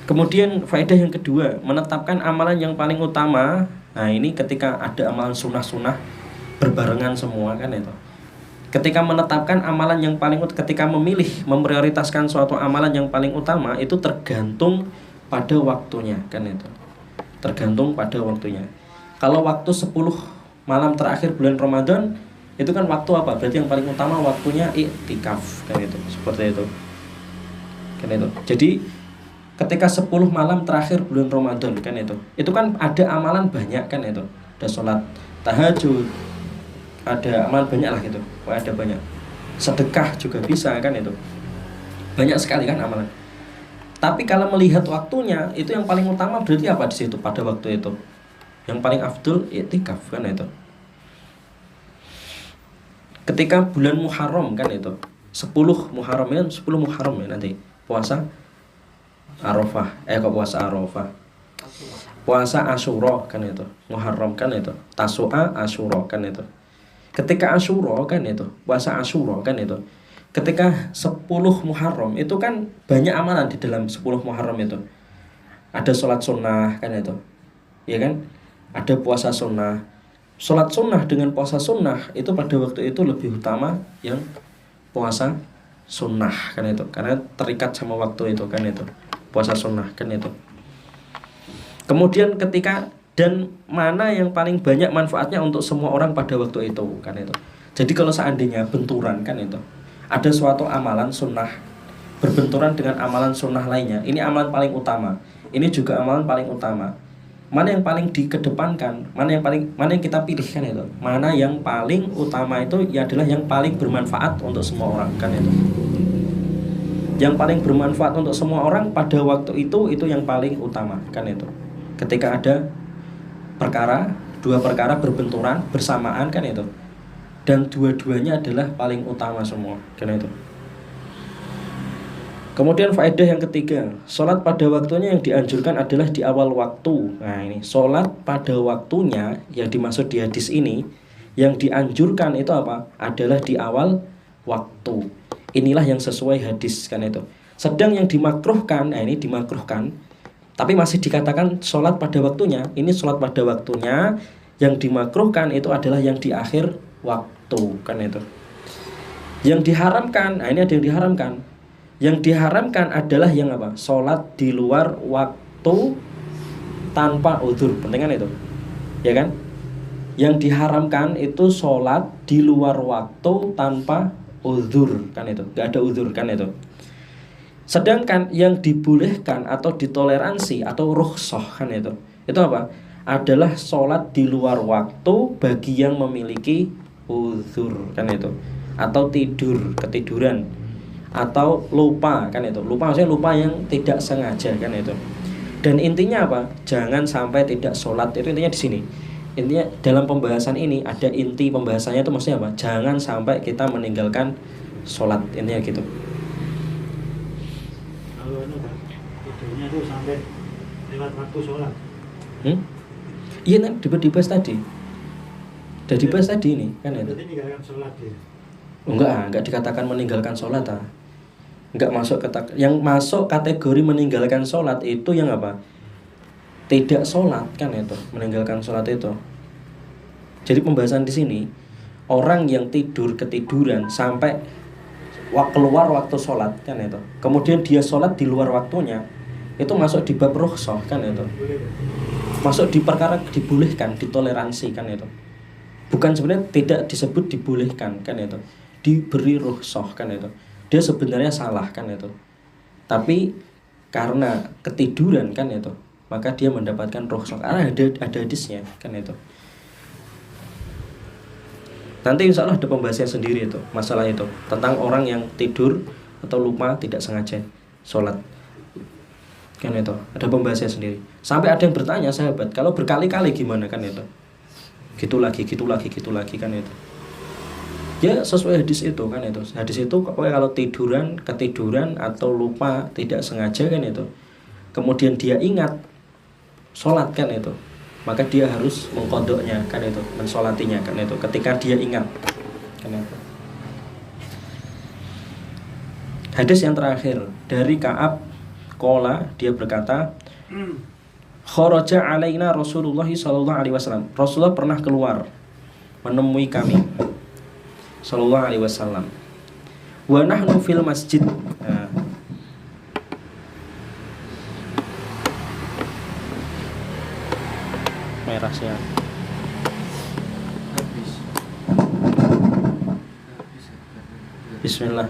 Kemudian faedah yang kedua, menetapkan amalan yang paling utama. Nah ini ketika ada amalan sunnah berbarengan semua kan itu. Ketika menetapkan amalan yang paling utama, ketika memilih memprioritaskan suatu amalan yang paling utama, itu tergantung pada waktunya kan itu. Tergantung pada waktunya. Kalau waktu 10 malam terakhir bulan Ramadan itu kan waktu apa? Berarti yang paling utama waktunya iktikaf kan itu. Seperti itu. Kan itu. Jadi ketika 10 malam terakhir bulan Ramadan kan itu kan ada amalan banyak kan itu. Ada sholat tahajud, ada amalan banyak lah gitu. Ada banyak. Sedekah juga bisa kan itu. Banyak sekali kan amalan. Tapi kalau melihat waktunya, itu yang paling utama berarti apa di situ pada waktu itu? Yang paling afdol iktikaf kan itu. Ketika bulan Muharram kan itu, 10 Muharram ya, 10 Muharram ya nanti puasa Arafah. Kok puasa Arafah? Puasa Asyura kan itu. Muharram kan itu. Tasu'a Asyura kan itu. Ketika Asyura kan itu, puasa Asyura kan itu. Ketika 10 Muharram itu kan banyak amalan di dalam 10 Muharram itu. Ada sholat sunnah kan itu, ya kan? Ada puasa sunnah. Sholat sunnah dengan puasa sunnah itu pada waktu itu lebih utama yang puasa sunnah kan itu, karena terikat sama waktu itu kan itu, puasa sunnah kan itu. Kemudian ketika dan mana yang paling banyak manfaatnya untuk semua orang pada waktu itu kan itu. Jadi kalau seandainya benturan kan itu, ada suatu amalan sunnah berbenturan dengan amalan sunnah lainnya, ini amalan paling utama, ini juga amalan paling utama, mana yang paling dikedepankan, mana yang kita pilihkan itu, mana yang paling utama itu ya adalah yang paling bermanfaat untuk semua orang kan itu. Yang paling bermanfaat untuk semua orang pada waktu itu yang paling utama kan itu. Ketika ada dua perkara berbenturan bersamaan kan itu, dan dua-duanya adalah paling utama semua kan itu. Kemudian faedah yang ketiga, sholat pada waktunya yang dianjurkan adalah di awal waktu. Nah ini sholat pada waktunya yang dimaksud di hadis ini, yang dianjurkan itu apa? Adalah di awal waktu. Inilah yang sesuai hadis kan itu. Sedang yang dimakruhkan, nah ini dimakruhkan, tapi masih dikatakan sholat pada waktunya. Ini sholat pada waktunya, yang dimakruhkan itu adalah yang di akhir waktu kan itu. Yang diharamkan, nah ini ada yang diharamkan. Yang diharamkan adalah yang apa? Sholat di luar waktu tanpa udzur. Penting kan itu, ya kan? Yang diharamkan itu sholat di luar waktu tanpa uzur kan itu, nggak ada uzur kan itu. Sedangkan yang dibolehkan atau ditoleransi atau rukhsah kan itu apa? Adalah sholat di luar waktu bagi yang memiliki uzur kan itu, atau ketiduran, atau lupa kan itu. Lupa maksudnya lupa yang tidak sengaja kan itu. Dan intinya apa? Jangan sampai tidak sholat, itu intinya di sini. Intinya dalam pembahasan ini ada inti pembahasannya itu maksudnya apa? Jangan sampai kita meninggalkan sholat, intinya gitu. Kalau tidurnya tuh sampai lewat waktu sholat. Iya kan dibahas tadi. Udah dibahas tadi ini kan itu. Berarti meninggalkan sholat ya? Enggak dikatakan meninggalkan sholat Enggak masuk yang masuk kategori meninggalkan sholat itu yang apa? Tidak sholat kan itu, meninggalkan sholat itu. Jadi pembahasan di sini orang yang ketiduran sampai keluar waktu sholat kan itu. Kemudian dia sholat di luar waktunya, itu masuk di bab rukhsah kan itu. Masuk di perkara dibolehkan, ditoleransi kan itu. Bukan sebenarnya tidak disebut dibolehkan kan itu. Diberi rukhsah kan itu. Dia sebenarnya salah kan itu. Tapi karena ketiduran kan itu, maka dia mendapatkan rukhsah. Karena ada hadisnya kan itu. Nanti insya Allah ada pembahasan sendiri itu, masalah itu, tentang orang yang tidur atau lupa tidak sengaja sholat kan itu, ada pembahasan sendiri. Sampai ada yang bertanya, sahabat, kalau berkali-kali gimana kan itu, gitu lagi kan itu. Ya sesuai hadis itu kan itu. Hadis itu kalau ketiduran atau lupa tidak sengaja kan itu, kemudian dia ingat sholat kan itu, maka dia harus mengqadoknya kan itu, mensolatinya kan itu, ketika dia ingat kan itu. Hadis yang terakhir dari Ka'ab qala, dia berkata, kharaja alaina Rasulullah sallallahu alaihi wasallam. Rasulullah pernah keluar menemui kami sallallahu alaihi wasallam. Wa nahnu fil masjid. Nah. Merah sih. Bismillah.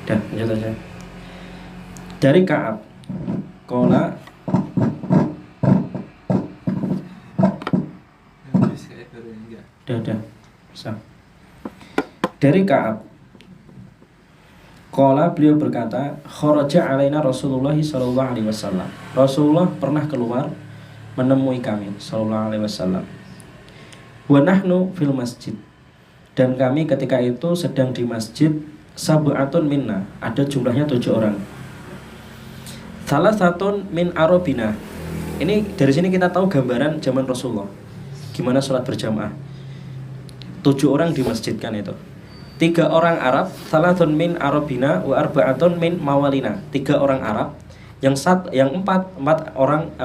Dah, lanjut aja. Dari Ka'ab qala, Dah. Bisa. Dari Ka'ab qala, beliau berkata, kharaja alaina Rasulullah sallallahu alaihi wasallam. Rasulullah pernah keluar menemui kami sallallahu alaihi wasallam. Wa nahnu fil masjid, dan kami ketika itu sedang di masjid. Sab'atun minna, ada jumlahnya 7 orang. Salah satu min arabina. Ini dari sini kita tahu gambaran zaman Rasulullah gimana sholat berjamaah. 7 orang di masjid kan itu. 3 orang Arab, salatun min arabina wa arba'atun min mawalina. 3 orang Arab, yang 4 orang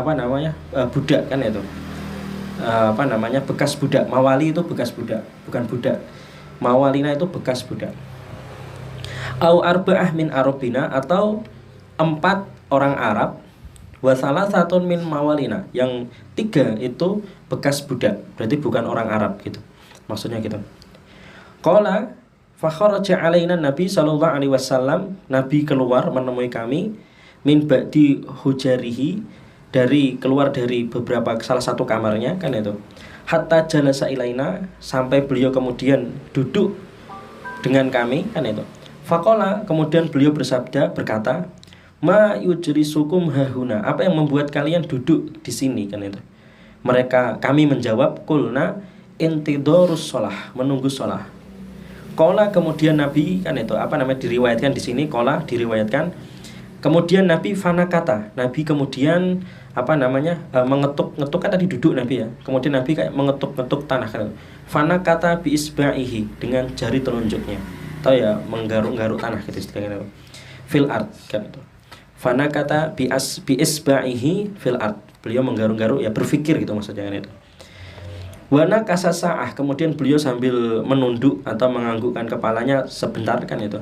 budak kan itu. Bekas budak. Mawali itu bekas budak, bukan budak. Mawalina itu bekas budak. Au arba'ah min arabina, atau 4 orang Arab, wa salasatun min mawalina, yang 3 itu bekas budak, berarti bukan orang Arab gitu. Maksudnya gitu. Qala fa kharaja alaina Nabi sallallahu alaihi wasallam, Nabi keluar menemui kami, min ba'di hujarihi, keluar dari salah satu kamarnya kan itu. Hatta jalasa ilaina, sampai beliau kemudian duduk dengan kami kan itu. Faqala, kemudian beliau berkata, ma yujrisukum hahuna, apa yang membuat kalian duduk di sini kan itu. Kami menjawab, qulna intidorus sholah, menunggu sholah. Qala, kemudian Nabi kan itu diriwayatkan di sini, qala diriwayatkan. Kemudian Nabi fanakata, Nabi kemudian mengetuk kan tadi duduk Nabi ya. Kemudian Nabi kayak mengetuk tanah kan. Fanakata bi isba'ihi, dengan jari telunjuknya. Atau ya menggaruk-garuk tanah gitu istilahnya. Fil ard kan itu. Fanakata bi isba'ihi fil ard. Beliau menggaruk-garuk ya, berpikir gitu maksudnya kan itu. Wana kasasa'ah, kemudian beliau sambil menunduk atau menganggukkan kepalanya sebentar kan itu.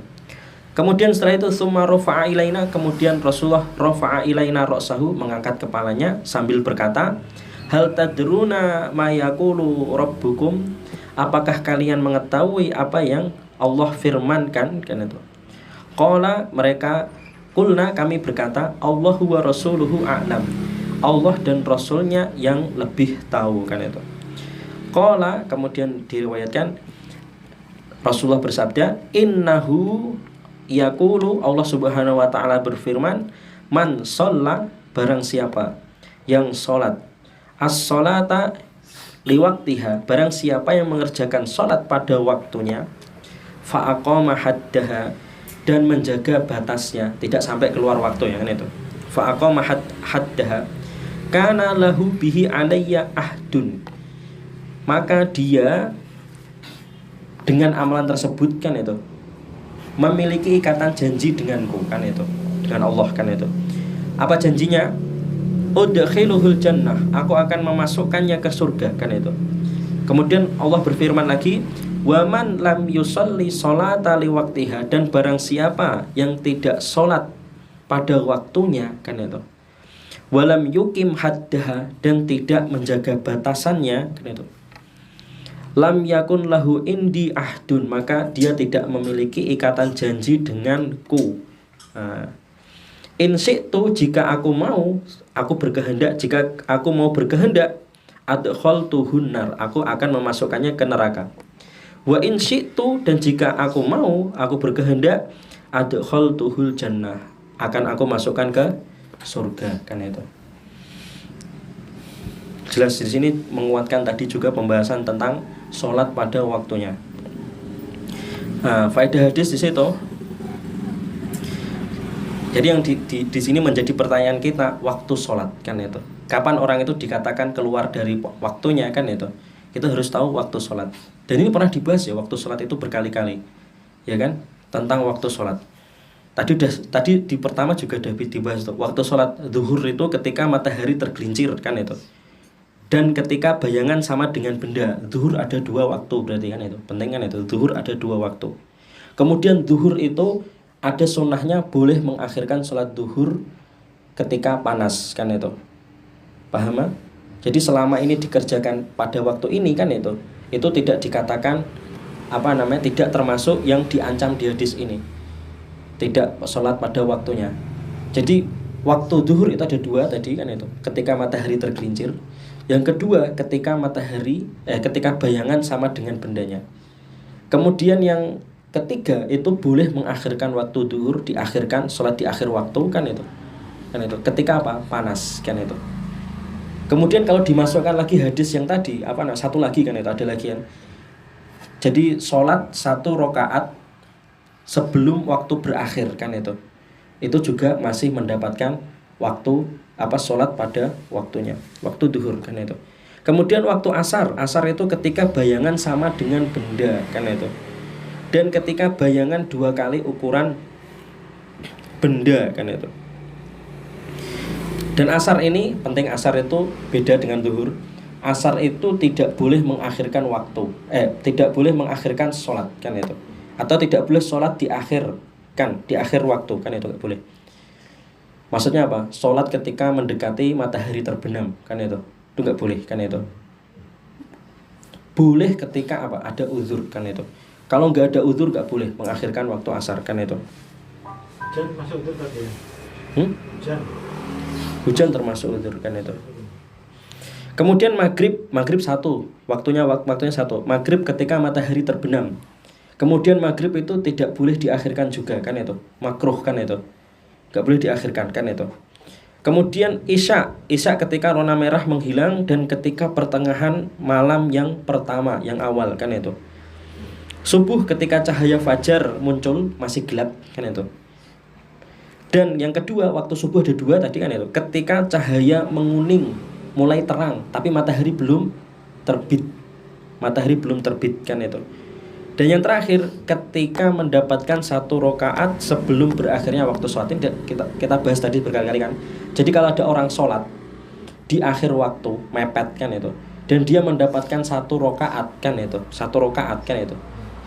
Kemudian setelah itu summa rafa'a ilaina, kemudian Rasulullah rafa'a ilaina ra'sahu, mengangkat kepalanya sambil berkata, hal tadruna ma yaqulu rabbukum, apakah kalian mengetahui apa yang Allah firmankan, kan itu. Qala, mereka, kulna, kami berkata, Allahu wa rasuluhu a'lam, Allah dan Rasulnya yang lebih tahu, kan itu. Qala, kemudian diriwayatkan Rasulullah bersabda, innahu yaqulu, Allah subhanahu wa ta'ala berfirman, man sholla, barang siapa yang sholat, as-sholata liwaktiha, barang siapa yang mengerjakan sholat pada waktunya, fa'aqama haddaha, dan menjaga batasnya, tidak sampai keluar waktu, ya kan itu. Fa'aqama haddaha, kana lahu bihi alayya ahdun, maka dia dengan amalan tersebut, kan itu, memiliki ikatan janji denganku, kan itu, dengan Allah, kan itu. Apa janjinya? Udkhiluhul jannah, aku akan memasukkannya ke surga, kan itu. Kemudian Allah berfirman lagi, waman lam yusalli sholata liwaktiha, dan barang siapa yang tidak sholat pada waktunya, kan itu, walam yukim haddaha, dan tidak menjaga batasannya, kan itu, lam yakun lahu indi ahdun, maka dia tidak memiliki ikatan janji denganku. In syi'tu, jika aku mau, aku berkehendak, jika aku mau berkehendak, adkhaltuhun nar, aku akan memasukkannya ke neraka. Wa in syi'tu, dan jika aku mau, aku berkehendak, adkhaltuhul jannah, akan aku masukkan ke surga, kan itu. Jelas di sini menguatkan tadi juga pembahasan tentang sholat pada waktunya. Nah, faedah hadis di situ. Jadi yang di sini menjadi pertanyaan kita, waktu sholat, kan itu. Kapan orang itu dikatakan keluar dari waktunya, kan itu. Kita harus tahu waktu sholat. Dan ini pernah dibahas ya, waktu sholat itu berkali-kali, ya kan, tentang waktu sholat. Tadi di pertama juga sudah dibahas tuh. Waktu sholat zuhur itu ketika matahari tergelincir, kan itu. Dan ketika bayangan sama dengan benda. Zuhur ada 2 waktu berarti, kan itu. Penting, kan itu. Zuhur ada 2 waktu. Kemudian zuhur itu ada sunnahnya, boleh mengakhirkan sholat zuhur ketika panas, kan itu. Paham ya? Jadi selama ini dikerjakan pada waktu ini, kan itu tidak dikatakan tidak termasuk yang diancam di hadis ini. Tidak sholat pada waktunya. Jadi waktu zuhur itu ada 2 tadi, kan itu. Ketika matahari tergelincir. Yang kedua ketika ketika bayangan sama dengan bendanya. Kemudian yang ketiga itu boleh mengakhirkan waktu zuhur, diakhirkan sholat di akhir waktu, kan itu. Ketika apa? Panas, kan itu. Kemudian kalau dimasukkan lagi hadis yang tadi, satu lagi, kan itu, ada lagi kan. Jadi sholat 1 rakaat sebelum waktu berakhir, kan itu. Itu juga masih mendapatkan waktu sholat pada waktunya, waktu zuhur, kan itu. Kemudian waktu asar itu ketika bayangan sama dengan benda, kan itu. Dan ketika bayangan 2 kali ukuran benda, kan itu. Dan asar ini penting, asar itu beda dengan zuhur. Asar itu tidak boleh mengakhirkan waktu, tidak boleh mengakhirkan sholat, kan itu. Atau tidak boleh sholat di akhir waktu, kan itu tidak boleh. Maksudnya apa? Sholat ketika mendekati matahari terbenam, kan itu nggak boleh, kan itu. Boleh ketika ada uzur, kan itu. Kalau nggak ada uzur nggak boleh mengakhirkan waktu asar, kan itu. Hujan masuk uzur tadi ya? Hujan termasuk uzur, kan itu. Kemudian maghrib 1, waktunya 1. Maghrib ketika matahari terbenam. Kemudian maghrib itu tidak boleh diakhirkan juga, kan itu. Makruh, kan itu. Nggak boleh diakhirkan, kan itu. Kemudian isya ketika rona merah menghilang dan ketika pertengahan malam yang pertama, yang awal, kan itu. Subuh ketika cahaya fajar muncul masih gelap, kan itu. Dan yang kedua, waktu subuh ada 2 tadi, kan itu. Ketika cahaya menguning, mulai terang, tapi matahari belum terbit. Kan itu. Dan yang terakhir, ketika mendapatkan 1 rakaat sebelum berakhirnya waktu sholat. Ini kita bahas tadi berkali-kali, kan. Jadi kalau ada orang sholat di akhir waktu, mepet, kan itu. Dan dia mendapatkan 1 rakaat, kan itu. 1 rakaat, kan itu.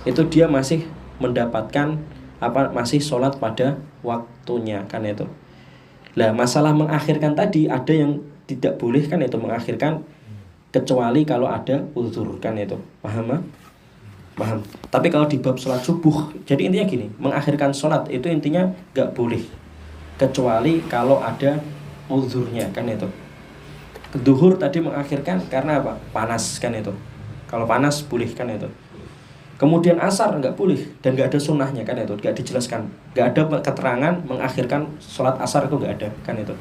Itu dia masih mendapatkan masih sholat pada waktunya, kan itu. Lah masalah mengakhirkan tadi, ada yang tidak boleh, kan itu, mengakhirkan kecuali kalau ada uzur kan itu. Paham? Ah? Paham. Tapi kalau di bab sholat subuh, jadi intinya gini, mengakhirkan sholat itu intinya nggak boleh kecuali kalau ada uzurnya kan itu. Duhur tadi mengakhirkan karena apa? Panas kan itu. Kalau panas boleh kan itu. Kemudian asar nggak boleh dan nggak ada sunnahnya kan itu, nggak dijelaskan, nggak ada keterangan mengakhirkan sholat asar itu nggak ada kan itu.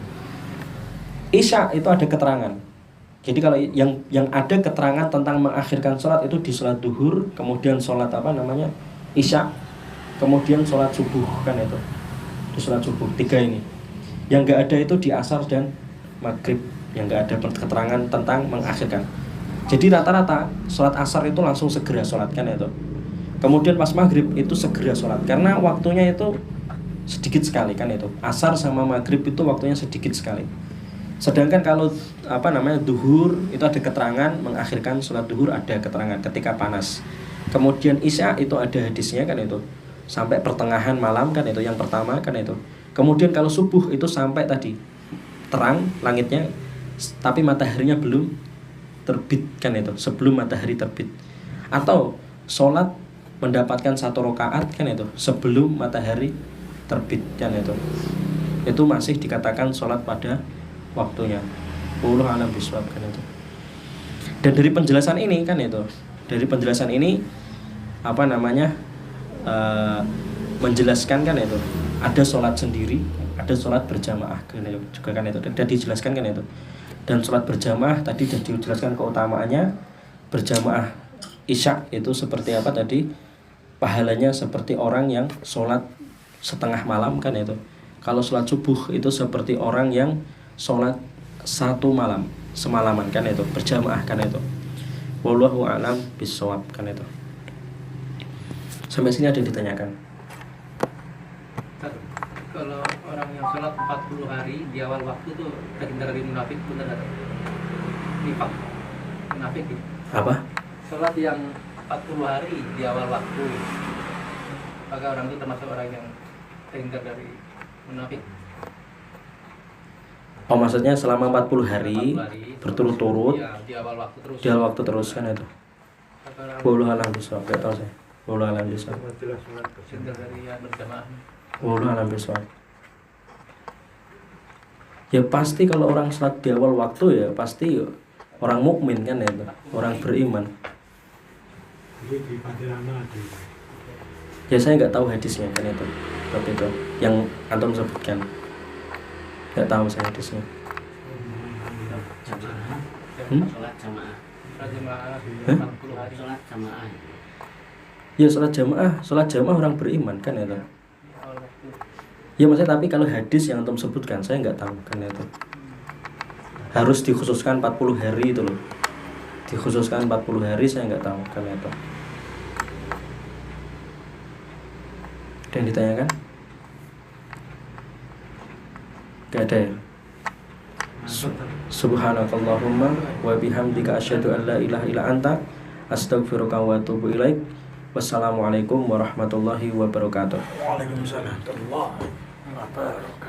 Isya itu ada keterangan. Jadi kalau yang ada keterangan tentang mengakhirkan sholat itu di sholat duhur, kemudian sholat isya, kemudian sholat subuh kan itu. Di sholat subuh 3 ini. Yang nggak ada itu di asar dan maghrib, yang nggak ada keterangan tentang mengakhirkan. Jadi rata-rata sholat asar itu langsung segera sholat kan itu. Kemudian pas maghrib itu segera sholat karena waktunya itu sedikit sekali kan itu. Asar sama maghrib itu waktunya sedikit sekali. Sedangkan kalau duhur itu ada keterangan mengakhirkan sholat duhur, ada keterangan ketika panas. Kemudian isya itu ada hadisnya kan itu sampai pertengahan malam kan itu yang pertama kan itu. Kemudian kalau subuh itu sampai tadi terang langitnya tapi mataharinya belum terbit kan itu, sebelum matahari terbit. Atau sholat mendapatkan 1 rakaat kan itu sebelum matahari terbit kan itu masih dikatakan sholat pada waktunya. Wallahu a'lam bishawab kan itu. Dan dari penjelasan ini kan itu, dari penjelasan ini menjelaskan kan itu ada sholat sendiri, ada sholat berjamaah kan itu juga kan itu, dan dijelaskan kan itu. Dan sholat berjamaah tadi sudah dijelaskan keutamaannya. Berjamaah isya itu seperti apa tadi, pahalanya seperti orang yang sholat setengah malam kan itu. Kalau sholat subuh itu seperti orang yang sholat 1 malam semalaman kan itu, berjamaah kan itu. Wallahu a'lam bishawab kan itu. Sampai sini ada yang ditanyakan. Kalau orang yang sholat 40 hari di awal waktu tuh terhindar dari munafik, benar nggak? Nifak, munafik gitu. Apa? Sholat yang 40 hari di awal waktu, maka orang itu termasuk orang yang terhindar dari munafik. Oh maksudnya selama 40 hari berturut-turut ya, di awal waktu terus. Di awal waktu terus kan itu. Wallahu a'lam bishawab. Enggak tahu saya. Wallahu a'lam bishawab. Terhindar dari yang berjamaah. Wallahu a'lam bishawab. Ya pasti kalau orang sholat di awal waktu ya pasti orang mukmin kan itu, orang beriman. Ya saya nggak tahu hadisnya kan itu, tapi itu yang antum sebutkan. Nggak tahu saya hadisnya. Sholat jamaah. Sholat jamaah. Ya sholat jamaah orang beriman kan itu. Ya maksudnya tapi kalau hadis yang antum sebutkan saya nggak tahu kan itu. Harus dikhususkan 40 hari itu loh. Dikhususkan 40 hari saya nggak tahu kan itu. Ada yang ditanyakan? Gak ada ya? Subhanakallahumma wa bihamdika asyhadu an la ilaha illa anta astaghfiruka wa atubu ilaik. Wassalamualaikum warahmatullahi wabarakatuh. Waalaikumsalam warahmatullahi wabarakatuh.